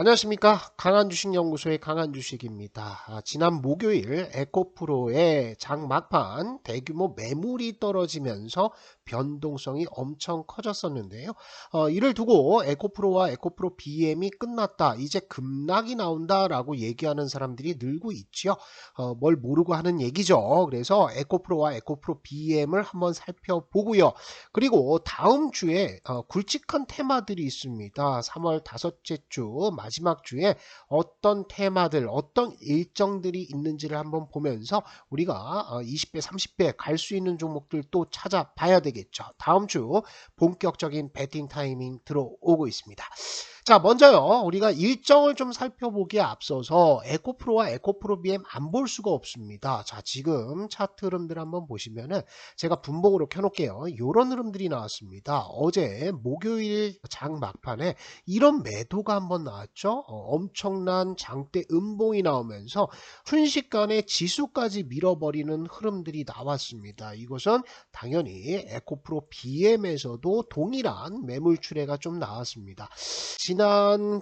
안녕하십니까. 강한주식연구소의 강한주식입니다. 지난 목요일 에코프로의 장 막판 대규모 매물이 떨어지면서 변동성이 엄청 커졌었는데요. 이를 두고 에코프로와 에코프로 BM이 끝났다. 이제 급락이 나온다라고 얘기하는 사람들이 늘고 있죠. 뭘 모르고 하는 얘기죠. 그래서 에코프로와 에코프로 BM을 한번 살펴보고요. 그리고 다음 주에 굵직한 테마들이 있습니다. 3월 다섯째 주 마지막 주에 어떤 테마들, 어떤 일정들이 있는지를 한번 보면서 우리가 20배, 30배 갈 수 있는 종목들 또 찾아봐야 되겠죠. 다음 주 본격적인 배팅 타이밍 들어오고 있습니다. 자, 먼저요. 우리가 일정을 좀 살펴보기에 앞서서 에코프로와 에코프로 BM 안 볼 수가 없습니다. 자, 지금 차트 흐름들 한번 보시면은 제가 분봉으로 켜놓을게요. 이런 흐름들이 나왔습니다. 어제 목요일 장 막판에 이런 매도가 한번 나왔죠. 엄청난 장대 음봉이 나오면서 순식간에 지수까지 밀어버리는 흐름들이 나왔습니다. 이것은 당연히 에코프로 BM에서도 동일한 매물 출회가 좀 나왔습니다. 지난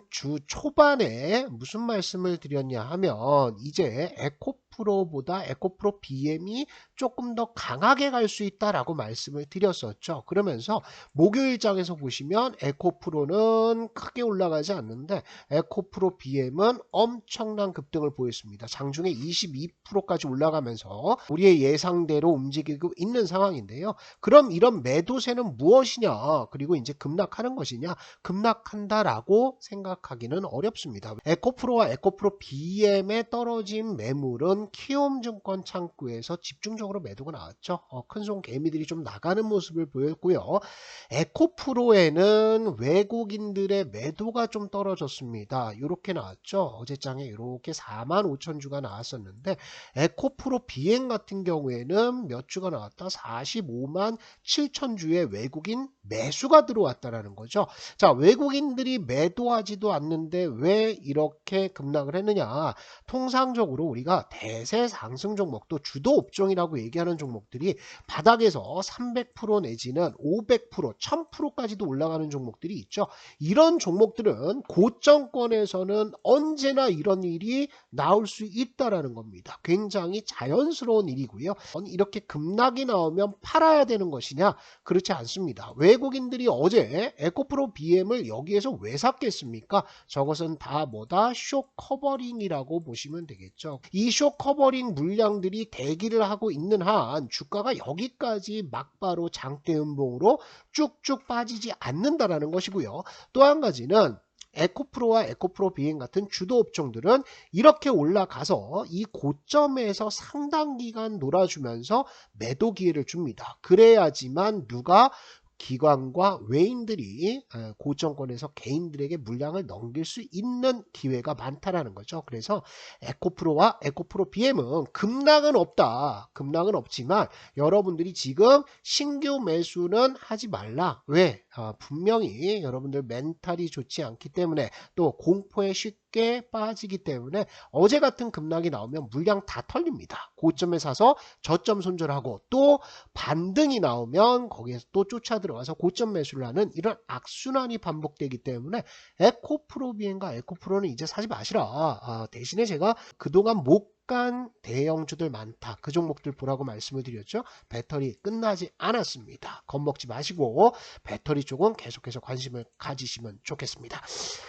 주 초반에 무슨 말씀을 드렸냐 하면 이제 에코프로보다 에코프로 BM이 조금 더 강하게 갈 수 있다라고 말씀을 드렸었죠. 그러면서 목요일장에서 보시면 에코프로는 크게 올라가지 않는데 에코프로 BM은 엄청난 급등을 보였습니다. 장중에 22%까지 올라가면서 우리의 예상대로 움직이고 있는 상황인데요. 그럼 이런 매도세는 무엇이냐? 그리고 이제 급락하는 것이냐? 급락한다라고 생각하기는 어렵습니다. 에코프로와 에코프로 BM에 떨어진 매물은 키움증권 창구에서 집중적으로 매도가 나왔죠. 큰손 개미들이 좀 나가는 모습을 보였고요. 에코프로에는 외국인들의 매도가 좀 떨어졌습니다. 이렇게 나왔죠. 어제장에 이렇게 45,000주가 나왔었는데 에코프로 BM 같은 경우에는 몇 주가 나왔다? 457,000주의 외국인 매수가 들어왔다라는 거죠. 자, 외국인들이 매도하지도 않는데 왜 이렇게 급락을 했느냐? 통상적으로 우리가 대세 상승 종목도 주도 업종이라고 얘기하는 종목들이 바닥에서 300% 내지는 500%, 1000%까지도 올라가는 종목들이 있죠. 이런 종목들은 고점권에서는 언제나 이런 일이 나올 수 있다라는 겁니다. 굉장히 자연스러운 일이고요. 이렇게 급락이 나오면 팔아야 되는 것이냐? 그렇지 않습니다. 외국인들이 어제 에코프로 BM을 여기에서 왜 샀겠습니까? 저것은 다 뭐다? 쇼 커버링이라고 보시면 되겠죠. 이 쇼 커버링 물량들이 대기를 하고 있는 한 주가가 여기까지 막바로 장대 음봉으로 쭉쭉 빠지지 않는다라는 것이고요. 또 한 가지는 에코프로와 에코프로 BM 같은 주도 업종들은 이렇게 올라가서 이 고점에서 상당 기간 놀아주면서 매도 기회를 줍니다. 그래야지만 누가 기관과 외인들이 고점권에서 개인들에게 물량을 넘길 수 있는 기회가 많다라는 거죠. 그래서 에코프로와 에코프로 BM은 급락은 없다. 급락은 없지만 여러분들이 지금 신규 매수는 하지 말라. 왜? 분명히 여러분들 멘탈이 좋지 않기 때문에 또 공포에 쉽게 빠지기 때문에 어제 같은 급락이 나오면 물량 다 털립니다. 고점에 사서 저점 손절하고 또 반등이 나오면 거기에서 또 쫓아 들어와서 고점 매수를 하는 이런 악순환이 반복되기 때문에 에코프로 BM과 에코프로는 이제 사지 마시라. 대신에 제가 그동안 못 간 대형주들 많다. 그 종목들 보라고 말씀을 드렸죠. 배터리 끝나지 않았습니다. 겁먹지 마시고 배터리 쪽은 계속해서 관심을 가지시면 좋겠습니다.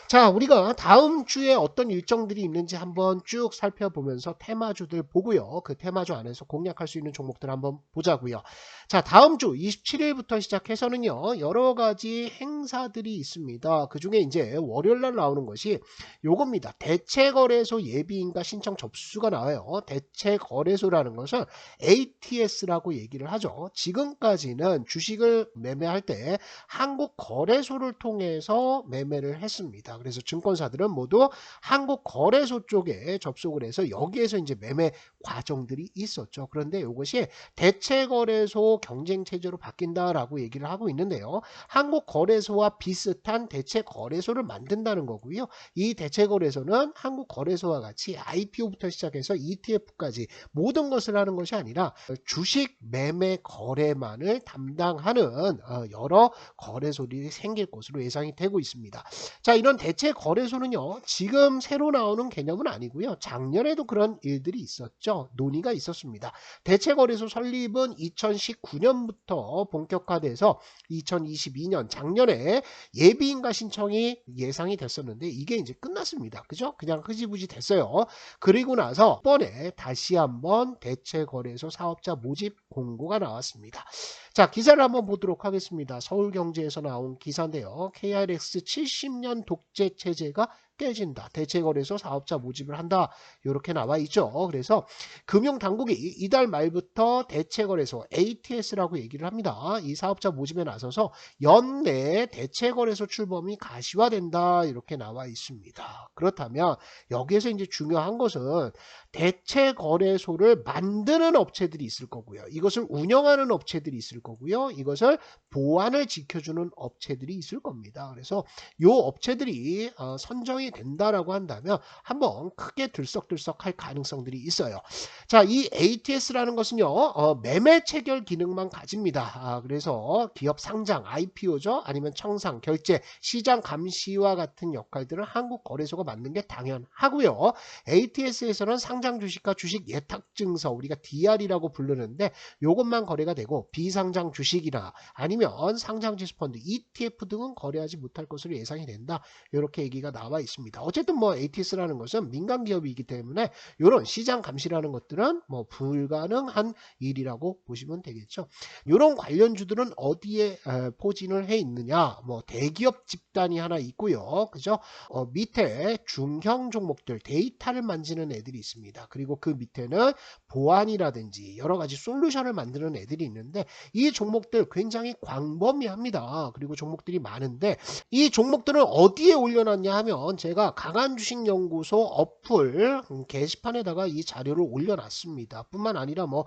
자, 우리가 다음 주에 어떤 일정들이 있는지 한번 쭉 살펴보면서 테마주들 보고요. 그 테마주 안에서 공략할 수 있는 종목들 한번 보자고요. 자, 다음 주 27일부터 시작해서는요. 여러 가지 행사들이 있습니다. 그중에 이제 월요일 날 나오는 것이 요겁니다. 대체거래소 예비인가 신청 접수가 나와요. 대체거래소라는 것은 ATS라고 얘기를 하죠. 지금까지는 주식을 매매할 때 한국거래소를 통해서 매매를 했습니다. 그래서 증권사들은 모두 한국거래소 쪽에 접속을 해서 여기에서 이제 매매 과정들이 있었죠. 그런데 이것이 대체거래소 경쟁체제로 바뀐다라고 얘기를 하고 있는데요. 한국거래소와 비슷한 대체거래소를 만든다는 거고요. 이 대체거래소는 한국거래소와 같이 IPO부터 시작해서 ETF까지 모든 것을 하는 것이 아니라 주식 매매 거래만을 담당하는 여러 거래소들이 생길 것으로 예상이 되고 있습니다. 자, 이런 대체 거래소는요, 지금 새로 나오는 개념은 아니고요. 작년에도 그런 일들이 있었죠. 논의가 있었습니다. 대체 거래소 설립은 2019년부터 본격화돼서 2022년 작년에 예비인가 신청이 예상이 됐었는데 이게 이제 끝났습니다. 그죠? 그냥 흐지부지 됐어요. 그리고 나서 이번에 다시 한번 대체 거래소 사업자 모집 공고가 나왔습니다. 자, 기사를 한번 보도록 하겠습니다. 서울경제에서 나온 기사인데요. KRX 70년 독재 체제가 깨진다. 대체거래소 사업자 모집을 한다. 이렇게 나와 있죠. 그래서 금융당국이 이달 말부터 대체거래소 ATS라고 얘기를 합니다. 이 사업자 모집에 나서서 연내 대체거래소 출범이 가시화된다. 이렇게 나와 있습니다. 그렇다면 여기에서 이제 중요한 것은 대체거래소를 만드는 업체들이 있을 거고요. 이것을 운영하는 업체들이 있을 거고요. 이것을 보안을 지켜주는 업체들이 있을 겁니다. 그래서 이 업체들이 선정이 된다라고 한다면 한번 크게 들썩들썩할 가능성들이 있어요. 자, 이 ATS라는 것은요, 매매 체결 기능만 가집니다. 그래서 기업 상장, IPO죠, 아니면 청산, 결제, 시장 감시와 같은 역할들은 한국 거래소가 맡는 게 당연하고요. ATS에서는 상장 주식과 주식 예탁증서, 우리가 DR이라고 부르는데 이것만 거래가 되고 비상장 주식이나 아니면 상장지수 펀드, ETF 등은 거래하지 못할 것으로 예상이 된다. 이렇게 얘기가 나와 있습니다. 어쨌든 뭐 ATS라는 것은 민간 기업이기 때문에 이런 시장 감시라는 것들은 뭐 불가능한 일이라고 보시면 되겠죠. 이런 관련주들은 어디에 포진을 해 있느냐? 뭐 대기업 집단이 하나 있고요. 그죠? 밑에 중형 종목들, 데이터를 만지는 애들이 있습니다. 그리고 그 밑에는 보안이라든지 여러 가지 솔루션을 만드는 애들이 있는데 이 종목들 굉장히 광범위합니다. 그리고 종목들이 많은데 이 종목들은 어디에 올려놨냐 하면 제가 강한주식연구소 어플 게시판에다가 이 자료를 올려놨습니다. 뿐만 아니라 뭐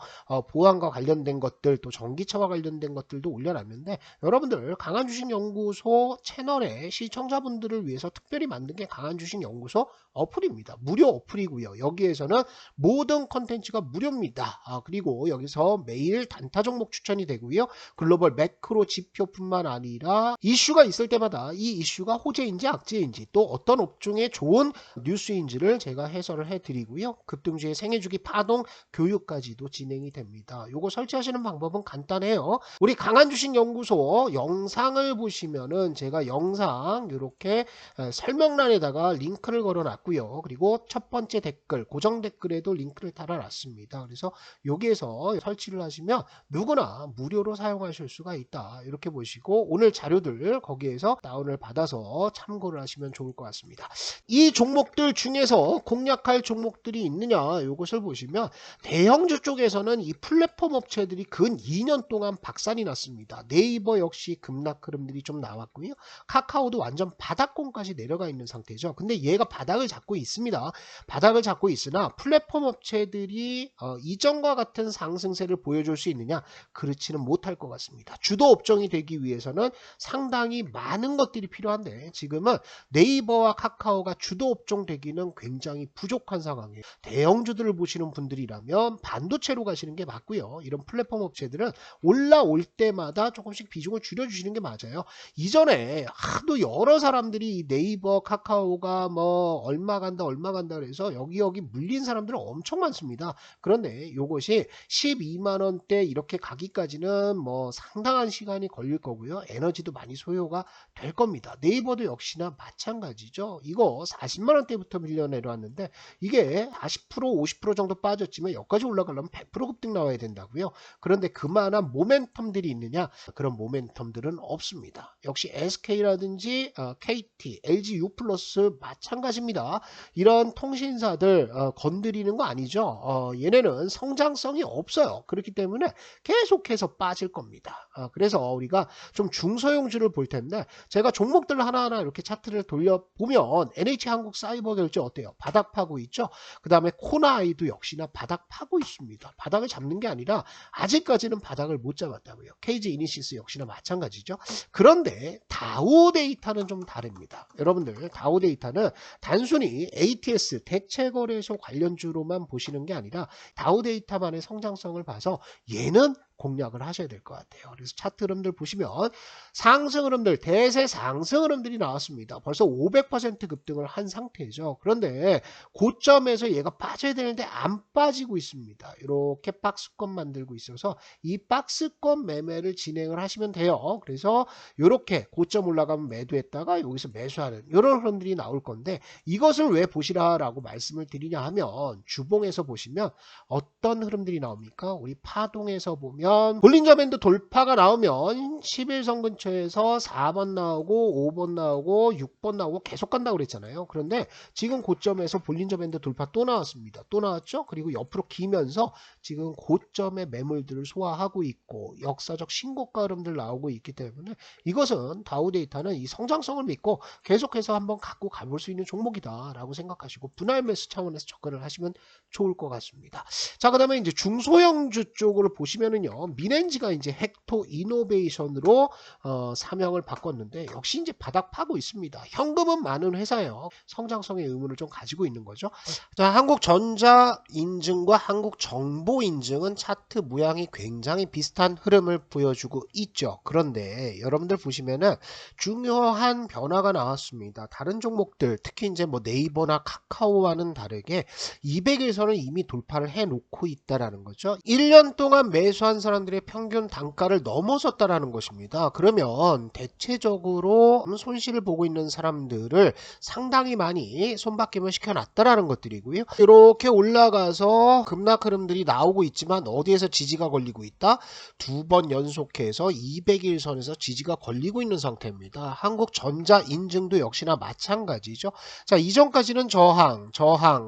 보안과 관련된 것들, 또 전기차와 관련된 것들도 올려놨는데 여러분들 강한주식연구소 채널에 시청자분들을 위해서 특별히 만든 게 강한주식연구소 어플입니다. 무료 어플이고요. 여기에서는 모든 컨텐츠가 무료입니다. 그리고 여기서 매일 단타 종목 추천이 되고요. 글로벌 매크로 지표뿐만 아니라 이슈가 있을 때마다 이 이슈가 호재인지 악재인지 또 어떤 업종에 좋은 뉴스인지를 제가 해설을 해드리고요. 급등주의 생애주기 파동 교육까지도 진행이 됩니다. 요거 설치하시는 방법은 간단해요. 우리 강한주식연구소 영상을 보시면은 제가 영상 이렇게 설명란에다가 링크를 걸어놨고요. 그리고 첫 번째 댓글, 고정 댓글에도 링크를 달아놨습니다. 그래서 여기에서 설치를 하시면 누구나 무료로 사용하실 수가 있다. 이렇게 보시고 오늘 자료들 거기에서 다운을 받아서 참고를 하시면 좋을 것 같습니다. 이 종목들 중에서 공략할 종목들이 있느냐 이것을 보시면 대형주 쪽에서는 이 플랫폼 업체들이 근 2년 동안 박살이 났습니다. 네이버 역시 급락 흐름들이 좀 나왔고요. 카카오도 완전 바닥권까지 내려가 있는 상태죠. 근데 얘가 바닥을 잡고 있습니다. 바닥을 잡고 있으나 플랫폼 업체들이 이전과 같은 상승세를 보여줄 수 있느냐? 그렇지는 못할 것 같습니다. 주도 업종이 되기 위해서는 상당히 많은 것들이 필요한데 지금은 네이버와 카카오가 주도 업종 되기는 굉장히 부족한 상황이에요. 대형주들을 보시는 분들이라면 반도체로 가시는 게 맞고요. 이런 플랫폼 업체들은 올라올 때마다 조금씩 비중을 줄여주시는 게 맞아요. 이전에 하도 여러 사람들이 네이버, 카카오가 뭐 얼마 간다 그래서 여기 물린 사람들은 엄청 많습니다. 그런데 이것이 12만원대 이렇게 가기까지는 뭐 상당한 시간이 걸릴 거고요. 에너지도 많이 소요가 될 겁니다. 네이버도 역시나 마찬가지죠. 이거 40만원대부터 밀려 내려왔는데 이게 40% 50% 정도 빠졌지만 여기까지 올라가려면 100% 급등 나와야 된다고요. 그런데 그만한 모멘텀들이 있느냐? 그런 모멘텀들은 없습니다. 역시 SK라든지 KT, LG U+ 마찬가지입니다. 이런 통신사들 건드리는 거 아니죠. 얘네는 성장성이 없어요. 그리고 그렇기 때문에 계속해서 빠질 겁니다. 그래서 우리가 좀 중소형주를 볼 텐데 제가 종목들 하나하나 이렇게 차트를 돌려보면 NH한국사이버결제 어때요? 바닥 파고 있죠? 그 다음에 코나아이도 역시나 바닥 파고 있습니다. 바닥을 잡는 게 아니라 아직까지는 바닥을 못 잡았다고요. KG 이니시스 역시나 마찬가지죠. 그런데 다우데이터는 좀 다릅니다. 여러분들 다우데이터는 단순히 ATS 대체거래소 관련주로만 보시는 게 아니라 다우데이터만의 성장성을 봐서 얘는 공략을 하셔야 될 것 같아요. 그래서 차트 흐름들 보시면 상승 흐름들, 대세 상승 흐름들이 나왔습니다. 벌써 500% 급등을 한 상태죠. 그런데 고점에서 얘가 빠져야 되는데 안 빠지고 있습니다. 이렇게 박스권 만들고 있어서 이 박스권 매매를 진행을 하시면 돼요. 그래서 이렇게 고점 올라가면 매도했다가 여기서 매수하는 이런 흐름들이 나올 건데 이것을 왜 보시라라고 말씀을 드리냐 하면 주봉에서 보시면 어떤 흐름들이 나옵니까? 우리 파동에서 보면 볼린저 밴드 돌파가 나오면 11선 근처에서 4번 나오고 5번 나오고 6번 나오고 계속 간다고 그랬잖아요. 그런데 지금 고점에서 볼린저 밴드 돌파 또 나왔습니다. 또 나왔죠? 그리고 옆으로 기면서 지금 고점의 매물들을 소화하고 있고 역사적 신고가 흐름들 나오고 있기 때문에 이것은 다우데이터는 이 성장성을 믿고 계속해서 한번 갖고 가볼 수 있는 종목이다 라고 생각하시고 분할 매수 차원에서 접근을 하시면 좋을 것 같습니다. 자, 그 다음에 이제 중소형주 쪽으로 보시면은요, 미넨지가 이제 헥토 이노베이션으로 사명을 바꿨는데 역시 이제 바닥 파고 있습니다. 현금은 많은 회사예요. 성장성의 의문을 좀 가지고 있는 거죠. 자, 한국전자인증과 한국정보인증은 차트 모양이 굉장히 비슷한 흐름을 보여주고 있죠. 그런데 여러분들 보시면은 중요한 변화가 나왔습니다. 다른 종목들 특히 이제 뭐 네이버나 카카오와는 다르게 200일선을 이미 돌파를 해 놓고 있다라는 거죠. 1년 동안 매수한 사람들의 평균 단가를 넘어섰다라는 것입니다. 그러면 대체적으로 손실을 보고 있는 사람들을 상당히 많이 손바뀜을 시켜놨다라는 것들이고요. 이렇게 올라가서 급락 흐름들이 나오고 있지만 어디에서 지지가 걸리고 있다? 두 번 연속해서 200일선에서 지지가 걸리고 있는 상태입니다. 한국전자인증도 역시나 마찬가지죠. 자, 이전까지는 저항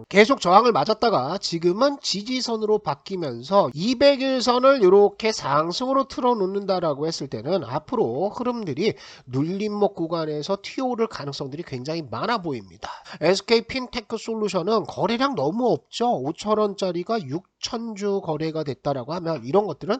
계속 저항을 맞았다가 지금은 지지선으로 바뀌면서 200일선을 이렇게 상승으로 틀어놓는다라고 했을 때는 앞으로 흐름들이 눌림목 구간에서 튀어오를 가능성들이 굉장히 많아 보입니다. SK 핀테크 솔루션은 거래량 너무 없죠. 5천원짜리가 6천주 거래가 됐다라고 하면 이런 것들은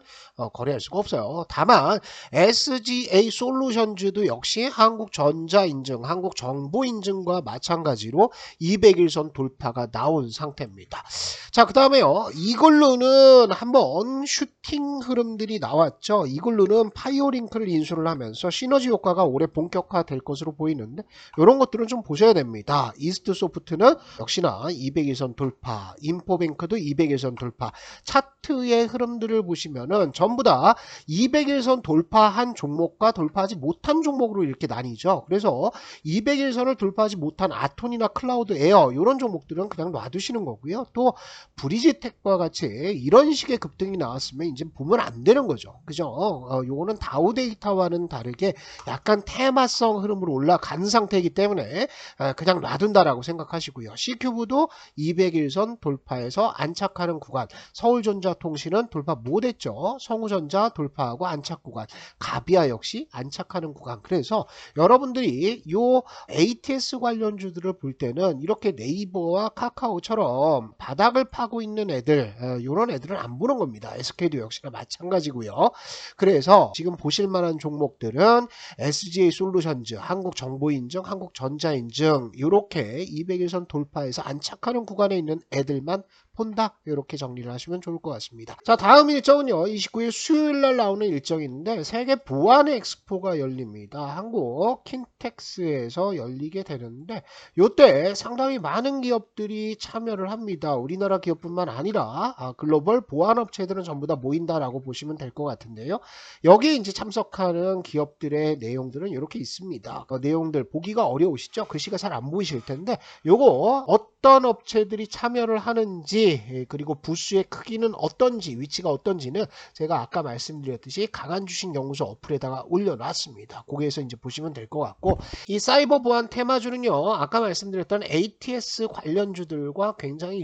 거래할 수가 없어요. 다만 SGA 솔루션즈도 역시 한국전자인증, 한국정보인증과 마찬가지로 200일선 돌파가 나온 상태입니다. 자, 그 다음에요. 이글루는 한번 슈팅 흐름들이 나왔죠. 이글루는 파이어링크를 인수를 하면서 시너지 효과가 올해 본격화될 것으로 보이는데 이런 것들은 좀 보셔야 됩니다. 이스트소프트는 역시나 200일선 돌파, 인포뱅크도 200일선 돌파. 차트의 흐름들을 보시면은 전부 다 200일선 돌파한 종목과 돌파하지 못한 종목으로 이렇게 나뉘죠. 그래서 200일선을 돌파하지 못한 아톤이나 클라우드 에어 이런 종목들은 그냥 놔두시는 거고요. 또 브리지텍과 같이 이런 식의 급등이 나왔으면 이제 보면 안 되는 거죠. 그죠? 요거는 다우데이터와는 다르게 약간 테마성 흐름으로 올라간 상태이기 때문에 그냥 놔둔다라고 생각하시고요. C큐브도 200일선 돌파해서 안착하는 구간, 서울전자통신은 돌파 못했죠. 성우전자 돌파하고 안착 구간, 가비아 역시 안착하는 구간. 그래서 여러분들이 요 ATS 관련주들을 볼 때는 이렇게 네이버와 카카오처럼 바닥을 파고 있는 애들, 이런 애들은 안 보는 겁니다. SK도 역시나 마찬가지고요. 그래서 지금 보실 만한 종목들은 SGA 솔루션즈, 한국정보인증, 한국전자인증 이렇게 200일선 돌파해서 안착하는 구간에 있는 애들만 본다. 이렇게 정리를 하시면 좋을 것 같습니다. 자, 다음 일정은요. 29일 수요일날 나오는 일정이 있는데 세계 보안 엑스포가 열립니다. 한국 킨텍스에서 열리게 되는데 이때 상당히 많은 기업들이 참여를 합니다. 우리나라 기업뿐만 아니라 글로벌 보안 업체들은 전부 다 모인다라고 보시면 될 것 같은데요. 여기 이제 참석하는 기업들의 내용들은 이렇게 있습니다. 내용들 보기가 어려우시죠? 글씨가 잘 안 보이실 텐데 요거 어떤 업체들이 참여를 하는지 그리고 부스의 크기는 어떤지 위치가 어떤지는 제가 아까 말씀드렸듯이 강한주식연구소 어플에다가 올려놨습니다. 거기에서 이제 보시면 될 것 같고 이 사이버 보안 테마주는요 아까 말씀드렸던 ATS 관련주들과 굉장히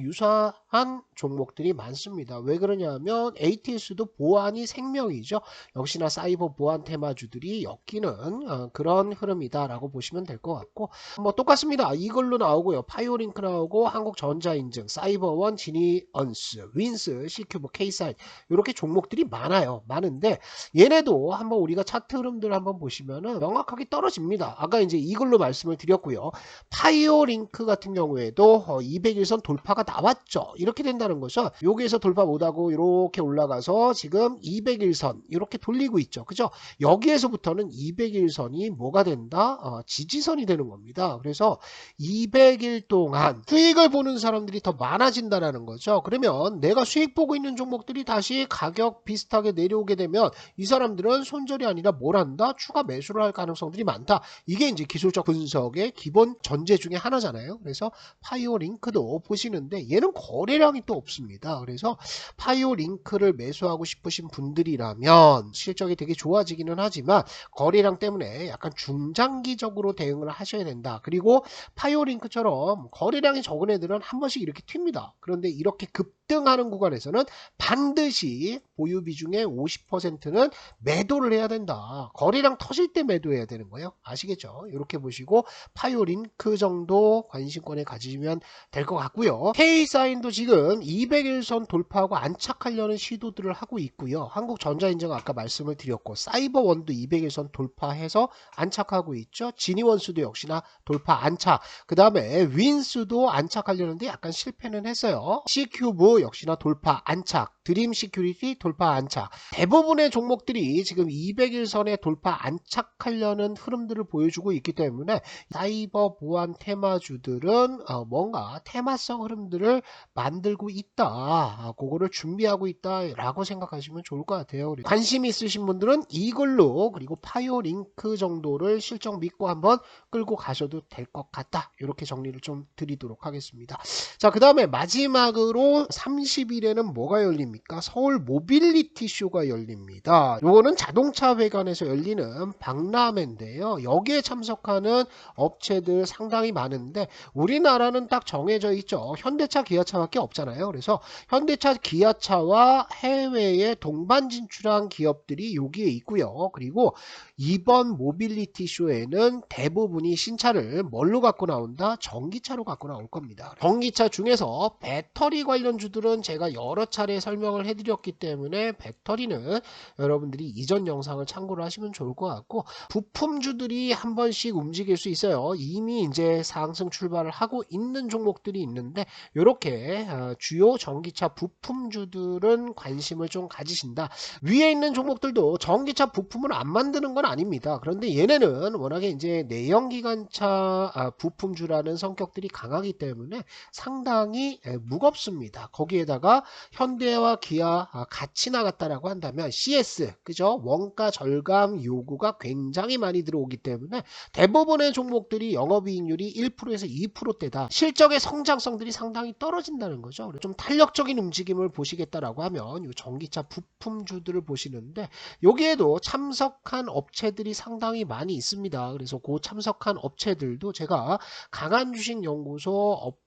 한 종목들이 많습니다. 왜 그러냐면 ATS도 보안이 생명이죠. 역시나 사이버 보안 테마주들이 엮이는 그런 흐름이다라고 보시면 될 것 같고, 뭐 똑같습니다. 이걸로 나오고요. 파이오링크 나오고 한국전자인증, 사이버원, 지니언스, 윈스, C큐브, K사인 이렇게 종목들이 많아요. 많은데 얘네도 한번 우리가 차트 흐름들 한번 보시면은 명확하게 떨어집니다. 아까 이제 이걸로 말씀을 드렸고요. 파이오링크 같은 경우에도 200일선 돌파가 나왔죠. 이렇게 된다는 거죠. 여기에서 돌파 못하고 이렇게 올라가서 지금 200일선 이렇게 돌리고 있죠. 그죠? 여기에서부터는 200일선이 뭐가 된다? 지지선이 되는 겁니다. 그래서 200일 동안 수익을 보는 사람들이 더 많아진다라는 거죠. 그러면 내가 수익 보고 있는 종목들이 다시 가격 비슷하게 내려오게 되면 이 사람들은 손절이 아니라 뭘 한다? 추가 매수를 할 가능성들이 많다. 이게 이제 기술적 분석의 기본 전제 중에 하나잖아요. 그래서 파이오링크도 보시는데 얘는 거래량이 또 없습니다. 그래서 파이오링크를 매수하고 싶으신 분들이라면 실적이 되게 좋아지기는 하지만 거래량 때문에 약간 중장기적으로 대응을 하셔야 된다. 그리고 파이오링크처럼 거래량이 적은 애들은 한 번씩 이렇게 튑니다. 그런데 이렇게 급등하는 구간에서는 반드시 보유 비중의 50%는 매도를 해야 된다. 거래량 터질 때 매도해야 되는 거예요. 아시겠죠? 이렇게 보시고 파이오링크 정도 관심권에 가지면 될 것 같고요. K사인도 지금 200일선 돌파하고 안착하려는 시도들을 하고 있고요. 한국전자인증 아까 말씀을 드렸고 사이버원도 200일선 돌파해서 안착하고 있죠. 지니원수도 역시나 돌파 안착. 그 다음에 윈스도 안착하려는데 약간 실패는 했어요. C큐브 역시나 돌파 안착. 드림 시큐리티 돌파 안착. 대부분의 종목들이 지금 200일선에 돌파 안착하려는 흐름들을 보여주고 있기 때문에 사이버 보안 테마주들은 뭔가 테마성 흐름들을 만들고 있다. 그거를 준비하고 있다라고 생각하시면 좋을 것 같아요. 관심 있으신 분들은 이걸로 그리고 파이오링크 정도를 실적 믿고 한번 끌고 가셔도 될 것 같다. 이렇게 정리를 좀 드리도록 하겠습니다. 자, 그 다음에 마지막으로 30일에는 뭐가 열립니까? 서울 모빌리티 쇼가 열립니다. 요거는 자동차 회관에서 열리는 박람회인데요. 여기에 참석하는 업체들 상당히 많은데 우리나라는 딱 정해져 있죠. 현대차, 기아차밖에 없잖아요. 그래서 현대차, 기아차와 해외에 동반 진출한 기업들이 여기에 있고요. 그리고 이번 모빌리티 쇼에는 대부분이 신차를 뭘로 갖고 나온다? 전기차로 갖고 나올 겁니다. 전기차 중에서 배터리 관련주들은 제가 여러 차례 설명을 해드렸기 때문에 배터리는 여러분들이 이전 영상을 참고를 하시면 좋을 것 같고 부품주들이 한 번씩 움직일 수 있어요. 이미 이제 상승 출발을 하고 있는 종목들이 있는데 이렇게 주요 전기차 부품주들은 관심을 좀 가지신다. 위에 있는 종목들도 전기차 부품을 안 만드는 건 아닙니다. 그런데 얘네는 워낙에 이제 내연기관차 부품주라는 성격들이 강하기 때문에 상당히 무겁습니다. 거기에다가 현대와 기아 같이 나갔다라고 한다면 CS, 그죠? 원가 절감 요구가 굉장히 많이 들어오기 때문에 대부분의 종목들이 영업이익률이 1%에서 2%대다. 실적의 성장성들이 상당히 떨어진다는 거죠. 좀 탄력적인 움직임을 보시겠다라고 하면 이 전기차 부품주들을 보시는데 여기에도 참석한 업체들이 상당히 많이 있습니다. 그래서 그 참석한 업체들도 제가 강한주식연구소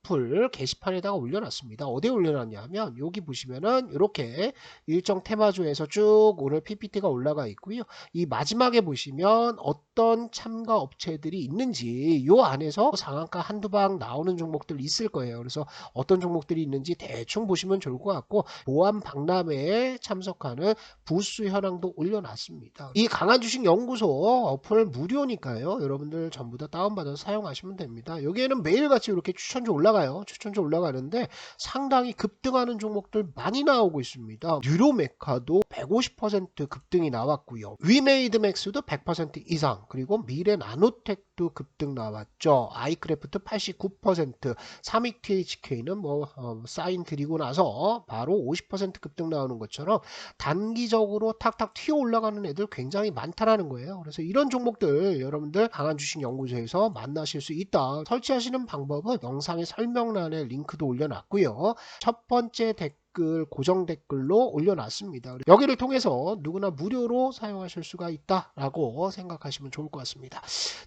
어플 게시판에다가 올려놨습니다. 어디에 올려놨냐면 여기 보시면은 이렇게 일정 테마주에서 쭉 오늘 PPT가 올라가 있고요. 이 마지막에 보시면 어떤 참가 업체들이 있는지 요 안에서 상한가 한두 방 나오는 종목들 있을 거예요. 그래서 어떤 종목들이 있는지 대충 보시면 좋을 것 같고 보안 박람회에 참석하는 부수 현황도 올려놨습니다. 이 강한주식연구소 어플 무료니까요. 여러분들 전부 다 다운받아서 사용하시면 됩니다. 여기에는 매일같이 이렇게 추천주 올라가요. 추천주 올라가는데 상당히 급등하는 종목들 많이 나오고 있습니다. 뉴로메카도 150% 급등이 나왔고요. 위메이드맥스도 100% 이상, 그리고 미래나노텍도 급등 나왔죠. 아이크래프트 89%, 삼익THK는 뭐 사인 드리고 나서 바로 50% 급등 나오는 것처럼 단기적으로 탁탁 튀어 올라가는 애들 굉장히 많다라는 거예요. 그래서 이런 종목들 여러분들 강한주식연구소에서 만나실 수 있다. 설치하시는 방법은 영상의 설명란에 링크도 올려놨고요. 첫 번째 댓글 댓글, 고정 댓글로 올려놨습니다. 여기를 통해서 누구나 무료로 사용하실 수가 있다라고 생각하시면 좋을 것 같습니다.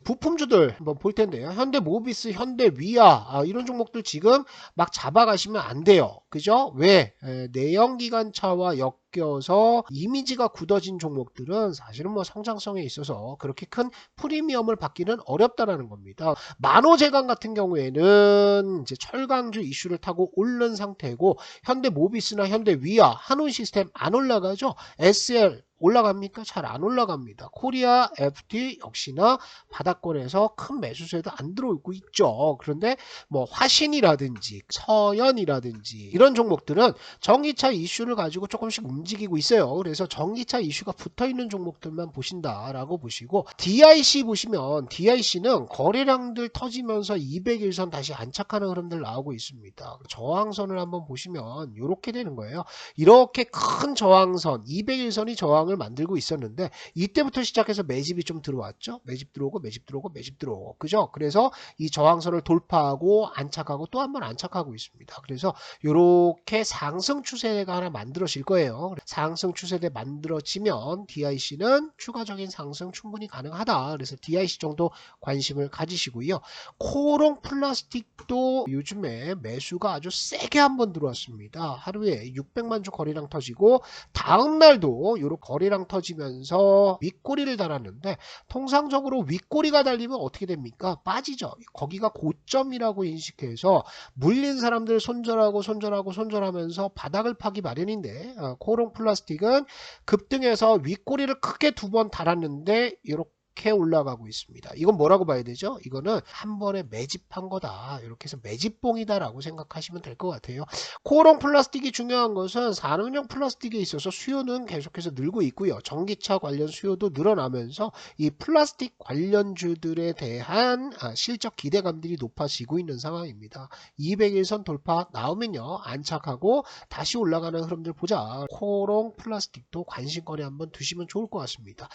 부품주들 한번 볼 텐데요. 현대모비스, 현대위아 이런 종목들 지금 막 잡아가시면 안 돼요. 그죠? 왜? 내연기관차와 엮여서 이미지가 굳어진 종목들은 사실은 뭐 성장성에 있어서 그렇게 큰 프리미엄을 받기는 어렵다라는 겁니다. 만호제강 같은 경우에는 이제 철강주 이슈를 타고 오른 상태고 현대모비스나 현대위아, 한온시스템 안 올라가죠. SL 올라갑니까? 잘 안 올라갑니다. 코리아 FT 역시나 바닥권에서 큰 매수세도 안 들어오고 있죠. 그런데 뭐 화신이라든지 서연이라든지 이런 종목들은 전기차 이슈를 가지고 조금씩 움직이고 있어요. 그래서 전기차 이슈가 붙어있는 종목들만 보신다라고 보시고 DIC 보시면 DIC는 거래량들 터지면서 200일선 다시 안착하는 흐름들 나오고 있습니다. 저항선을 한번 보시면 이렇게 되는 거예요. 이렇게 큰 저항선 200일선이 저항을 만들고 있었는데 이때부터 시작해서 매집이 좀 들어왔죠. 매집 들어오고 매집 들어오고 매집 들어오고 그죠. 그래서 이 저항선을 돌파하고 안착하고 또 한 번 안착하고 있습니다. 그래서 이렇게 상승 추세가 하나 만들어질 거예요. 상승 추세대 만들어지면 DIC는 추가적인 상승 충분히 가능하다. 그래서 DIC 정도 관심을 가지시고요. 코롱 플라스틱도 요즘에 매수가 아주 세게 한번 들어왔습니다. 하루에 600만 주 거래량 터지고 다음 날도 요런 거래량 터지면서 윗꼬리를 달았는데 통상적으로 윗꼬리가 달리면 어떻게 됩니까? 빠지죠. 거기가 고점이라고 인식해서 물린 사람들 손절하면서 바닥을 파기 마련인데 코롱 플라스틱은 급등해서 윗꼬리를 크게 두 번 달았는데 이렇게 올라가고 있습니다. 이건 뭐라고 봐야 되죠? 이거는 한 번에 매집한 거다. 이렇게 해서 매집봉이다라고 생각하시면 될 것 같아요. 코롱 플라스틱이 중요한 것은 산업용 플라스틱에 있어서 수요는 계속해서 늘고 있고요. 전기차 관련 수요도 늘어나면서 이 플라스틱 관련주들에 대한 실적 기대감들이 높아지고 있는 상황입니다. 200일선 돌파 나오면요. 안착하고 다시 올라가는 흐름들 보자. 코롱 플라스틱도 관심거리 한번 두시면 좋을 것 같습니다.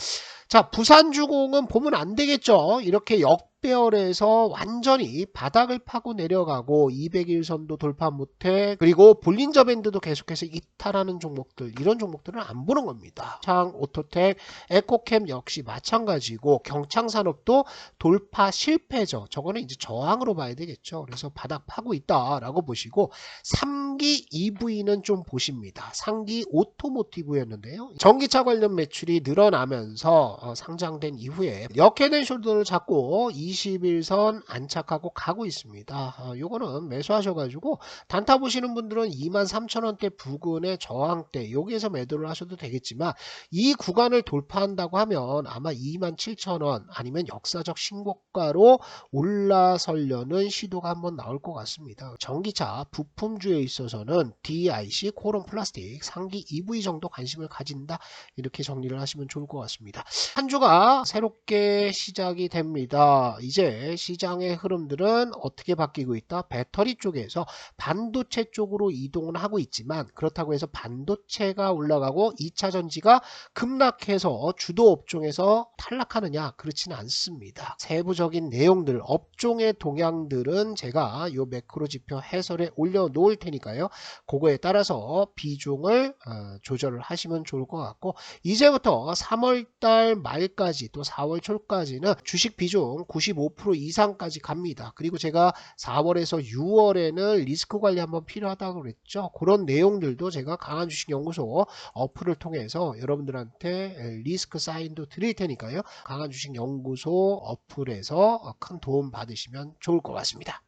자, 부산주공은 보면 안 되겠죠. 이렇게 역배열에서 완전히 바닥을 파고 내려가고 200일선도 돌파 못해 그리고 볼린저 밴드도 계속해서 이탈하는 종목들 이런 종목들은 안 보는 겁니다. 창, 오토텍, 에코캠 역시 마찬가지고 경창산업도 돌파 실패죠. 저거는 이제 저항으로 봐야 되겠죠. 그래서 바닥 파고 있다라고 보시고 3기 EV는 좀 보십니다. 3기 오토모티브였는데요. 전기차 관련 매출이 늘어나면서 상장된 이후에 역헤드 숄더를 잡고 21선 안착하고 가고 있습니다. 요거는 매수하셔가지고 단타 보시는 분들은 23,000원대 부근의 저항대 여기에서 매도를 하셔도 되겠지만 이 구간을 돌파한다고 하면 아마 27,000원 아니면 역사적 신고가로 올라서려는 시도가 한번 나올 것 같습니다. 전기차 부품주에 있어서는 DIC, 코롱 플라스틱, 상기 EV 정도 관심을 가진다 이렇게 정리를 하시면 좋을 것 같습니다. 한 주가 새롭게 시작이 됩니다. 이제 시장의 흐름들은 어떻게 바뀌고 있다? 배터리 쪽에서 반도체 쪽으로 이동을 하고 있지만 그렇다고 해서 반도체가 올라가고 2차 전지가 급락해서 주도 업종에서 탈락하느냐? 그렇지는 않습니다. 세부적인 내용들, 업종의 동향들은 제가 요 매크로 지표 해설에 올려놓을 테니까요. 그거에 따라서 비중을 조절을 하시면 좋을 것 같고 이제부터 3월달 말까지 또 4월 초까지는 주식 비중 95% 이상까지 갑니다. 그리고 제가 4월에서 6월에는 리스크 관리 한번 필요하다고 그랬죠. 그런 내용들도 제가 강한주식연구소 어플을 통해서 여러분들한테 리스크 사인도 드릴 테니까요. 강한주식연구소 어플에서 큰 도움 받으시면 좋을 것 같습니다.